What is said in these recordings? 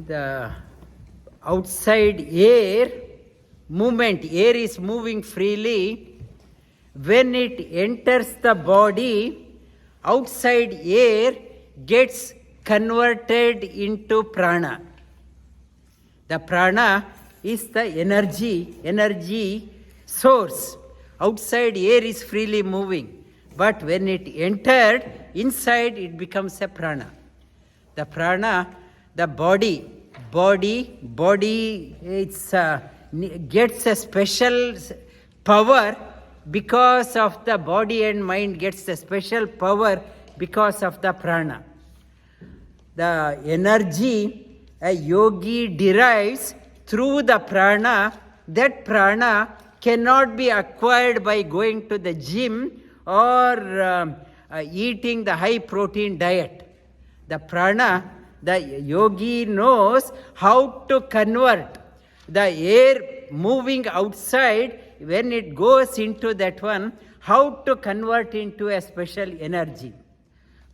the outside air movement, air is moving freely. When it enters the body, outside air gets converted into prana. The prana is the energy source. Outside air is freely moving, but when it entered inside, it becomes a prana. The prana, the body, it's gets a special power because of the body, and mind gets a special power because of the prana. The energy a yogi derives through the prana, that prana cannot be acquired by going to the gym or eating the high protein diet. The prana, the yogi knows how to convert the air moving outside, when it goes into that one, how to convert into a special energy.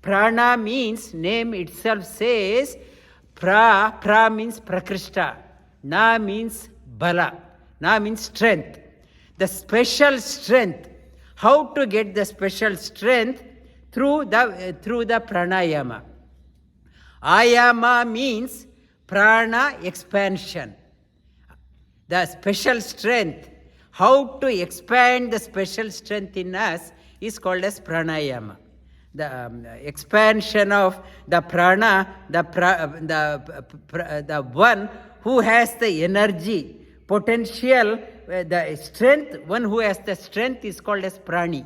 Prana means, name itself says, pra means prakrishta, na means bala, na means strength. The special strength. How to get the special strength? Through the pranayama. Ayama means prana expansion. The special strength. How to expand the special strength in us is called as pranayama. The expansion of the prana, the one who has the energy, potential, the strength, one who has the strength is called as prani.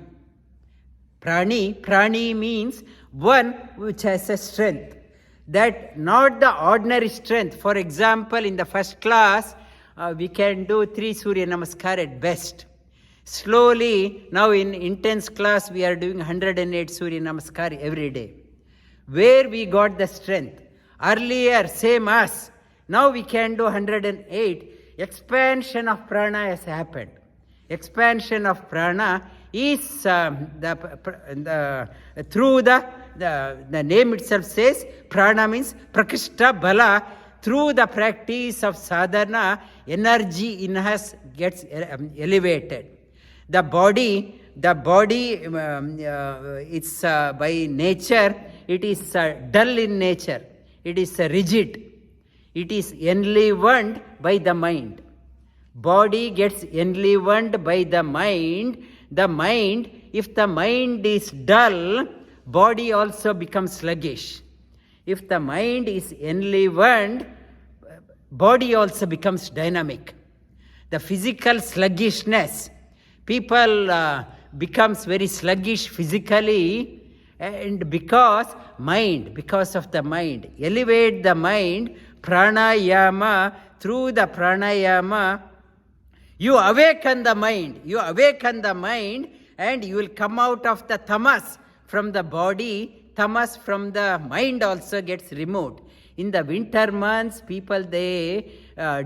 Prani means one which has a strength. That not the ordinary strength. For example, in the first class, we can do 3 Surya Namaskar at best. Slowly, now in intense class, we are doing 108 Surya Namaskar every day. Where we got the strength? Earlier, same as. Now we can do 108. Expansion of prana has happened. Expansion of prana is through the name itself says, prana means prakishta bala. Through the practice of sadhana, energy in us gets elevated. The body, it's by nature, it is dull in nature. It is rigid. It is enlivened by the mind. Body gets enlivened by the mind. The mind, if the mind is dull, body also becomes sluggish. If the mind is enlivened, body also becomes dynamic. The physical sluggishness, people becomes very sluggish physically, and because of the mind. Elevate the mind, pranayama, through the pranayama, you awaken the mind, and you will come out of the tamas from the body. Tamas from the mind also gets removed. In the winter months, people, they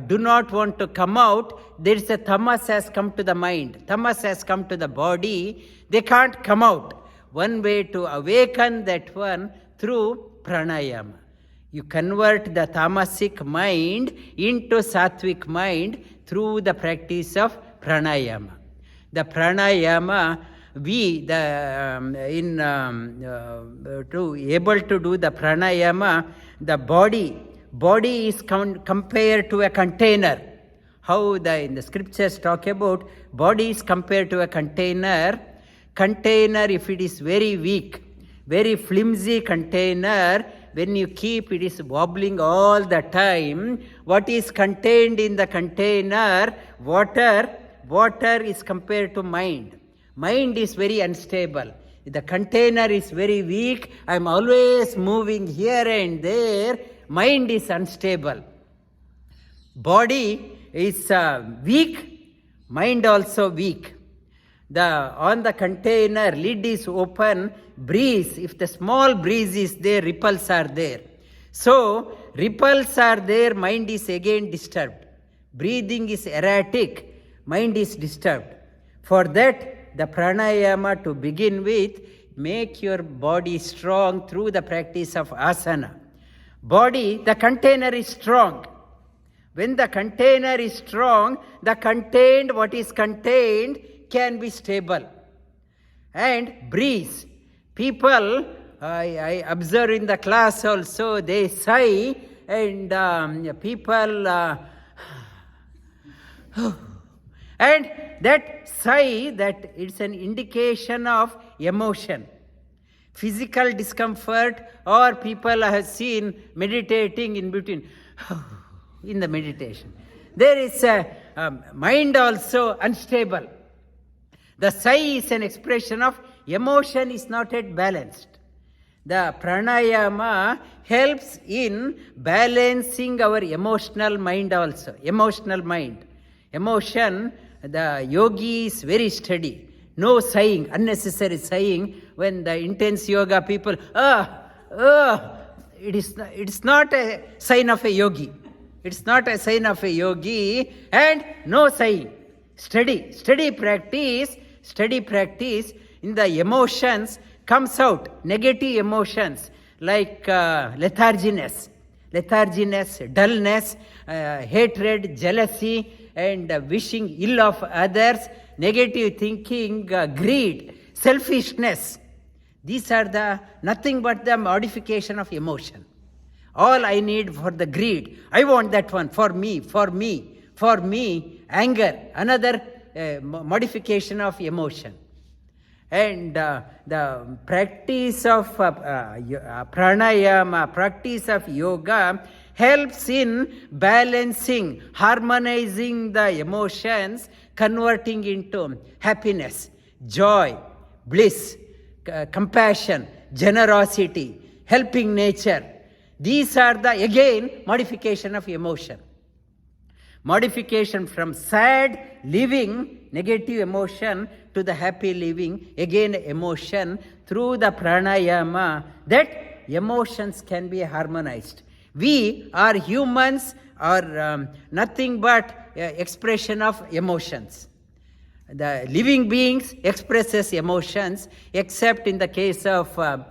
do not want to come out. There is a tamas has come to the mind. Tamas has come to the body. They can't come out. One way to awaken that one through pranayama. You convert the tamasic mind into sattvic mind through the practice of pranayama. The pranayama, to able to do the pranayama, the body is compared to a container. How in the scriptures talk about body is compared to a container. Container, if it is very weak, very flimsy container, when you keep, it is wobbling all the time. What is contained in the container? Water is compared to mind. Mind is very unstable. The container is very weak. I am always moving here and there. Mind is unstable. Body is weak. Mind also weak. On the container, lid is open. Breeze, if the small breeze is there, ripples are there. So, ripples are there, mind is again disturbed. Breathing is erratic, mind is disturbed. For that, the pranayama to begin with, make your body strong through the practice of asana. Body, the container is strong. When the container is strong, what is contained can be stable. And breeze. People, I observe in the class also, they sigh, and people, and that sigh, that it's an indication of emotion. Physical discomfort, or people have seen meditating in between, in the meditation. There is a mind also unstable. The sigh is an expression of emotion is not yet balanced. The pranayama helps in balancing our emotional mind also. Emotional mind. Emotion, the yogi is very steady. No sighing, unnecessary sighing. When the intense yoga people, it's not a sign of a yogi. It's not a sign of a yogi, and no sighing. Steady practice in the emotions comes out. Negative emotions like letharginess, dullness, hatred, jealousy, and wishing ill of others, negative thinking, greed, selfishness. These are nothing but the modification of emotion. All I need for the greed, I want that one, for me, anger, another modification of emotion. And the practice of pranayama, practice of yoga, helps in balancing, harmonizing the emotions, converting into happiness, joy, bliss, compassion, generosity, helping nature. These are again, modification of emotion. Modification from sad living, negative emotion, to the happy living, again emotion, through the pranayama, that emotions can be harmonized. We are humans, are nothing but expression of emotions. The living beings expresses emotions, except in the case of mentally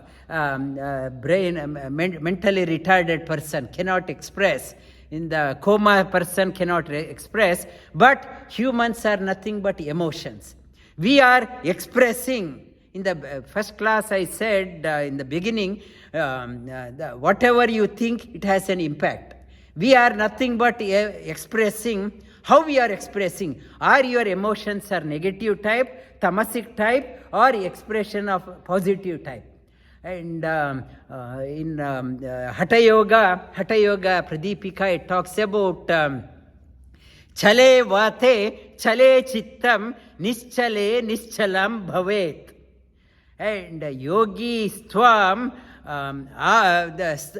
retarded person cannot express. In the coma, person cannot express. But humans are nothing but emotions. We are expressing. In the first class I said in the beginning, whatever you think, it has an impact. We are nothing but expressing. How we are expressing? Are your emotions are negative type, tamasic type, or expression of positive type? And in Hatha Yoga Pradipika, it talks about chale vate, chale chittam, nischale nischalam bhavet. And yogi stvam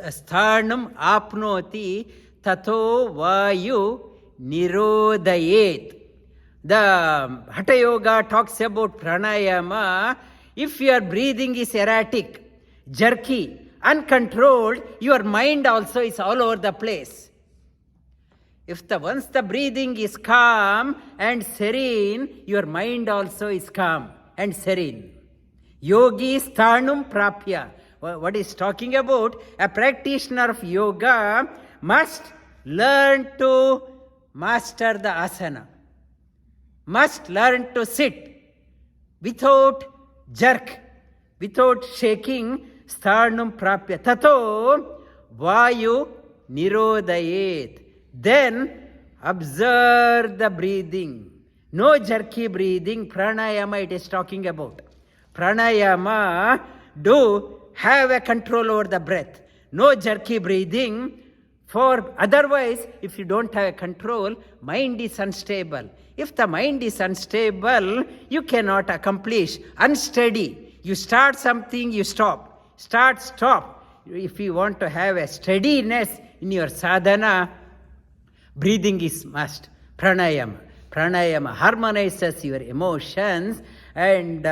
stharnam apnoti tato vayu nirodayet. The Hatha Yoga talks about pranayama. If your breathing is erratic, jerky, uncontrolled, your mind also is all over the place. If once the breathing is calm and serene, your mind also is calm and serene. Yogi sthanum prapya. What is talking about? A practitioner of yoga must learn to master the asana. Must learn to sit without jerk, without shaking. Stharnum prapya. Tato vayu nirodayet. Then observe the breathing. No jerky breathing. Pranayama it is talking about. Pranayama, do have a control over the breath. No jerky breathing. For otherwise, if you don't have a control, mind is unstable. If the mind is unstable, you cannot accomplish. Unsteady. You start something, you stop. Start, stop. If you want to have a steadiness in your sadhana, breathing is must. Pranayama. Pranayama harmonizes your emotions, and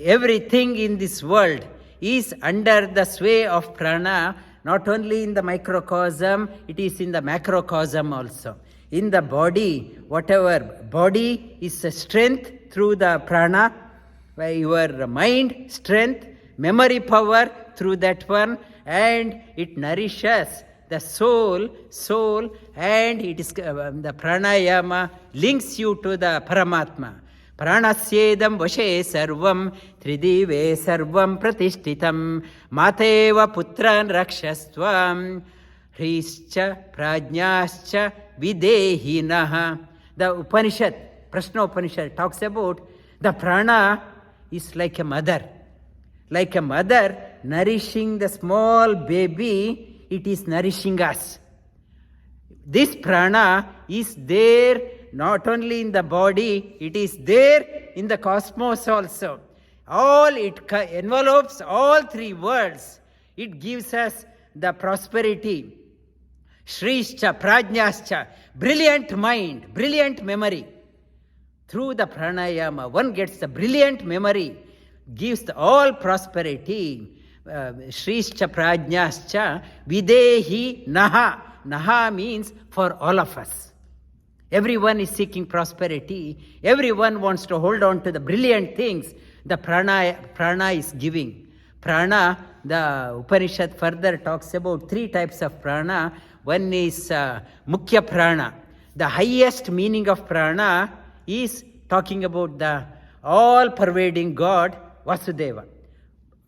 everything in this world is under the sway of prana, not only in the microcosm, it is in the macrocosm also. In the body, whatever body is a strength through the prana, your mind strength, memory power through that one, and it nourishes the soul, and it is the pranayama links you to the Paramatma. Pranasyedam vashe sarvam tridive sarvam pratishtitam mateva putran rakshastvam hrischa prajnascha videhinaha. The Upanishad, Prashna Upanishad, talks about the prana is like a mother. Like a mother nourishing the small baby, it is nourishing us. This prana is there not only in the body, it is there in the cosmos also. It envelopes all three worlds. It gives us the prosperity. Shrishcha, prajnascha, brilliant mind, brilliant memory. Through the pranayama, one gets the brilliant memory, gives all prosperity. Shrishcha, prajnascha, videhi naha. Naha means for all of us. Everyone is seeking prosperity. Everyone wants to hold on to the brilliant things the prana is giving. Prana, the Upanishad further talks about three types of prana. One is mukhya prana. The highest meaning of prana is talking about the all-pervading God, Vasudeva.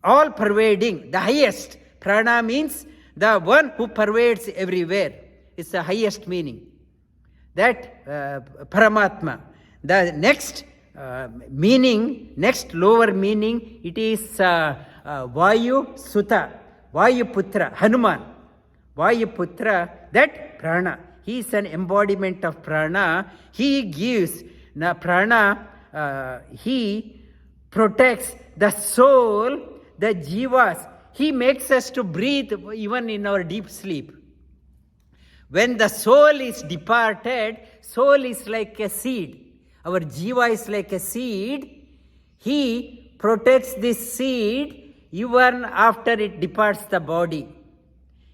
All-pervading, the highest. Prana means the one who pervades everywhere. It's the highest meaning. That Paramatma. The next meaning, next lower meaning, it is Vayu Sutta, Vayu Putra, Hanuman. Vayu Putra, that prana. He is an embodiment of prana. He gives prana, he protects the soul, the jivas. He makes us to breathe even in our deep sleep. When the soul is departed, soul is like a seed. Our jiva is like a seed. He protects this seed even after it departs the body.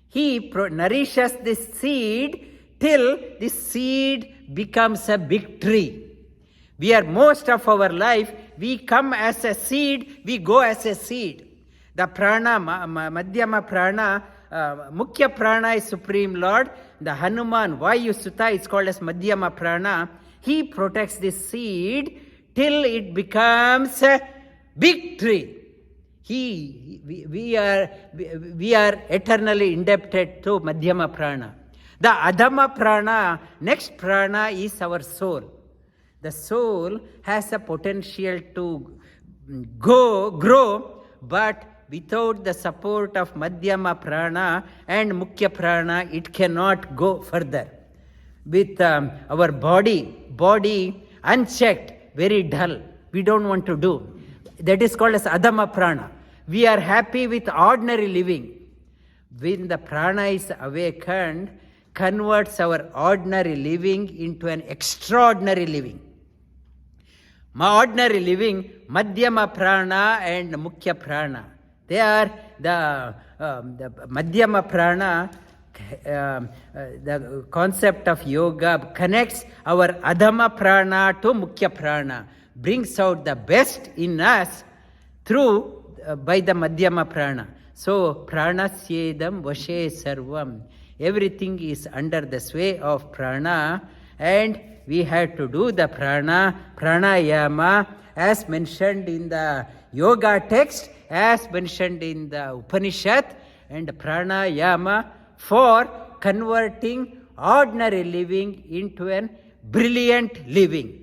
He nourishes this seed till this seed becomes a big tree. We are most of our life, we come as a seed, we go as a seed. The prana, madhyama prana, mukhya prana is Supreme Lord. The Hanuman, Vayu Sutta, is called as madhyama prana. He protects this seed till it becomes a big tree. We are eternally indebted to madhyama prana. The adhama prana, next prana, is our soul. The soul has a potential to grow, but without the support of madhyama prana and mukhya prana, it cannot go further. With our body unchecked, very dull, we don't want to do. That is called as adhama prana. We are happy with ordinary living. When the prana is awakened, converts our ordinary living into an extraordinary living. Ordinary living, madhyama prana and mukhya prana. They are the madhyama prana, the concept of yoga connects our adhama prana to mukhya prana, brings out the best in us through by the madhyama prana. So pranasyedam vashe sarvam. Everything is under the sway of prana, and we have to do the pranayama as mentioned in the yoga text, as mentioned in the Upanishad, and pranayama for converting ordinary living into an brilliant living.